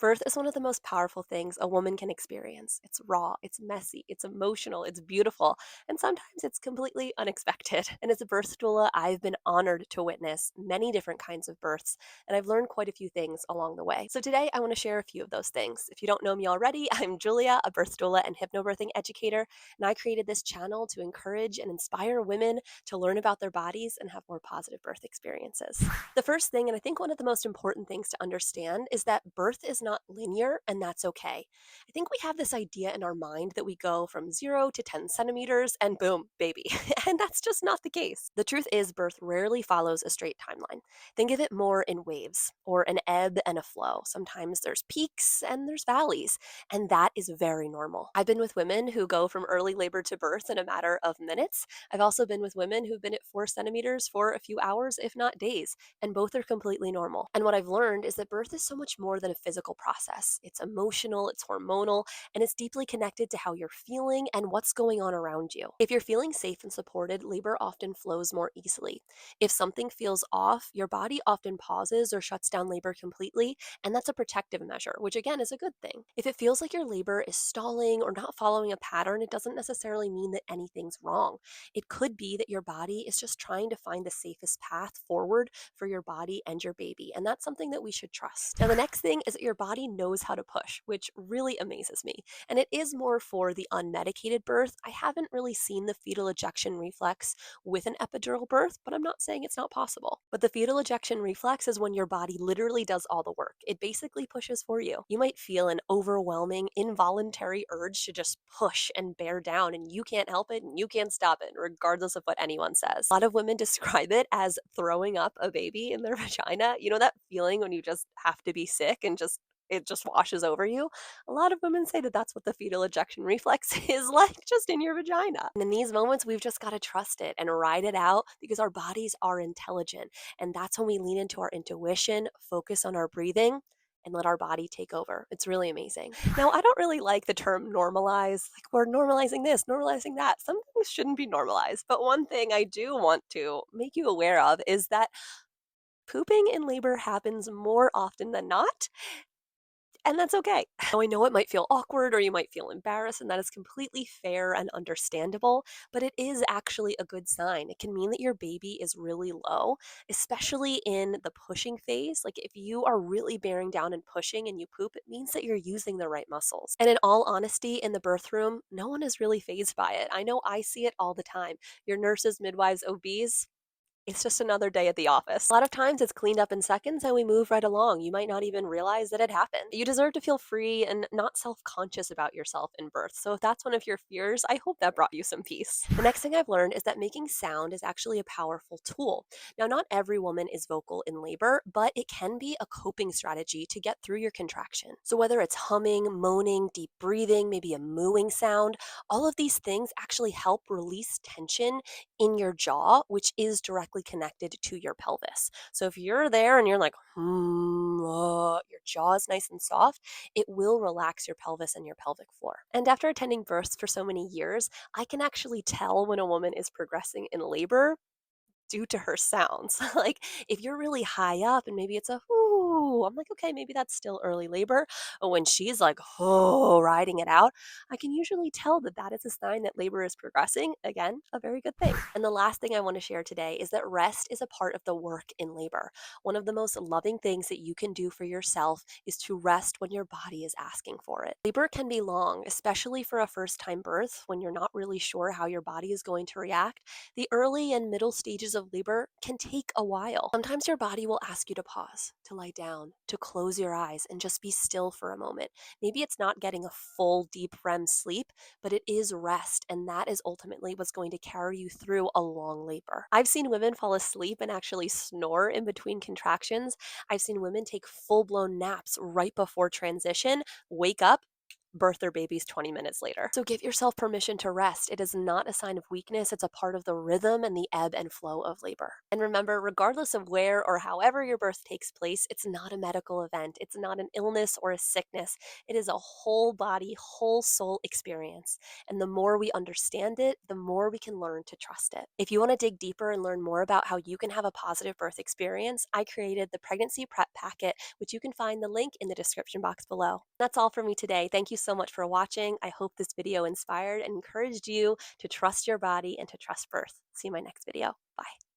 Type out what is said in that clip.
Birth is one of the most powerful things a woman can experience. It's raw, it's messy, it's emotional, it's beautiful, and sometimes it's completely unexpected. And as a birth doula, I've been honored to witness many different kinds of births, and I've learned quite a few things along the way. So today, I want to share a few of those things. If you don't know me already, I'm Julia, a birth doula and hypnobirthing educator, and I created this channel to encourage and inspire women to learn about their bodies and have more positive birth experiences. The first thing, and I think one of the most important things to understand, is that birth is not linear, and that's okay. I think we have this idea in our mind that we go from 0 to 10 centimeters and boom, baby. And that's just not the case. The truth is, birth rarely follows a straight timeline. Think of it more in waves or an ebb and a flow. Sometimes there's peaks and there's valleys, and that is very normal. I've been with women who go from early labor to birth in a matter of minutes. I've also been with women who've been at 4 centimeters for a few hours, if not days, and both are completely normal. And what I've learned is that birth is so much more than a physical process. It's emotional, it's hormonal, and it's deeply connected to how you're feeling and what's going on around you. If you're feeling safe and supported, labor often flows more easily. If something feels off, your body often pauses or shuts down labor completely, and that's a protective measure, which again is a good thing. If it feels like your labor is stalling or not following a pattern, it doesn't necessarily mean that anything's wrong. It could be that your body is just trying to find the safest path forward for your body and your baby, and that's something that we should trust. Now, the next thing is that your body knows how to push, which really amazes me, and it is more for the unmedicated birth. I haven't really seen the fetal ejection reflex with an epidural birth, but I'm not saying it's not possible. But the fetal ejection reflex is when your body literally does all the work. It basically pushes for you. You might feel an overwhelming, involuntary urge to just push and bear down, and you can't help it and you can't stop it, regardless of what anyone says. A lot of women describe it as throwing up a baby in their vagina. You know that feeling when you just have to be sick and it just washes over you? A lot of women say that that's what the fetal ejection reflex is like, just in your vagina. And in these moments, we've just got to trust it and ride it out because our bodies are intelligent. And that's when we lean into our intuition, focus on our breathing, and let our body take over. It's really amazing. Now, I don't really like the term normalize. Like, we're normalizing this, normalizing that. Some things shouldn't be normalized. But one thing I do want to make you aware of is that pooping in labor happens more often than not, and that's okay. Now, I know it might feel awkward or you might feel embarrassed, and that is completely fair and understandable, but it is actually a good sign. It can mean that your baby is really low, especially in the pushing phase. Like if you are really bearing down and pushing and you poop, it means that you're using the right muscles. And in all honesty, in the birth room, no one is really fazed by it. I know I see it all the time. Your nurses, midwives, OBs, it's just another day at the office. A lot of times it's cleaned up in seconds and we move right along. You might not even realize that it happened. You deserve to feel free and not self-conscious about yourself in birth. So if that's one of your fears, I hope that brought you some peace. The next thing I've learned is that making sound is actually a powerful tool. Now, not every woman is vocal in labor, but it can be a coping strategy to get through your contraction. So whether it's humming, moaning, deep breathing, maybe a mooing sound, all of these things actually help release tension in your jaw, which is directly connected to your pelvis. So if you're there and you're like, your jaw is nice and soft, it will relax your pelvis and your pelvic floor. And after attending births for so many years, I can actually tell when a woman is progressing in labor due to her sounds. Like if you're really high up and maybe it's a whoo, I'm like, okay, maybe that's still early labor. But when she's like, oh, riding it out, I can usually tell that that is a sign that labor is progressing. Again, a very good thing. And the last thing I want to share today is that rest is a part of the work in labor. One of the most loving things that you can do for yourself is to rest when your body is asking for it. Labor can be long, especially for a first time birth when you're not really sure how your body is going to react. The early and middle stages of labor can take a while. Sometimes your body will ask you to pause, to lie down, to close your eyes, and just be still for a moment. Maybe it's not getting a full deep REM sleep, but it is rest, and that is ultimately what's going to carry you through a long labor. I've seen women fall asleep and actually snore in between contractions. I've seen women take full-blown naps right before transition, wake up, birth their babies 20 minutes later. So give yourself permission to rest. It is not a sign of weakness, it's a part of the rhythm and the ebb and flow of labor. And remember, regardless of where or however your birth takes place, it's not a medical event, it's not an illness or a sickness. It is a whole body, whole soul experience. And the more we understand it, the more we can learn to trust it. If you want to dig deeper and learn more about how you can have a positive birth experience, I created the Pregnancy Prep Packet, which you can find the link in the description box below. That's all for me today. Thank you so much for watching. I hope this video inspired and encouraged you to trust your body and to trust birth. See you in my next video. Bye.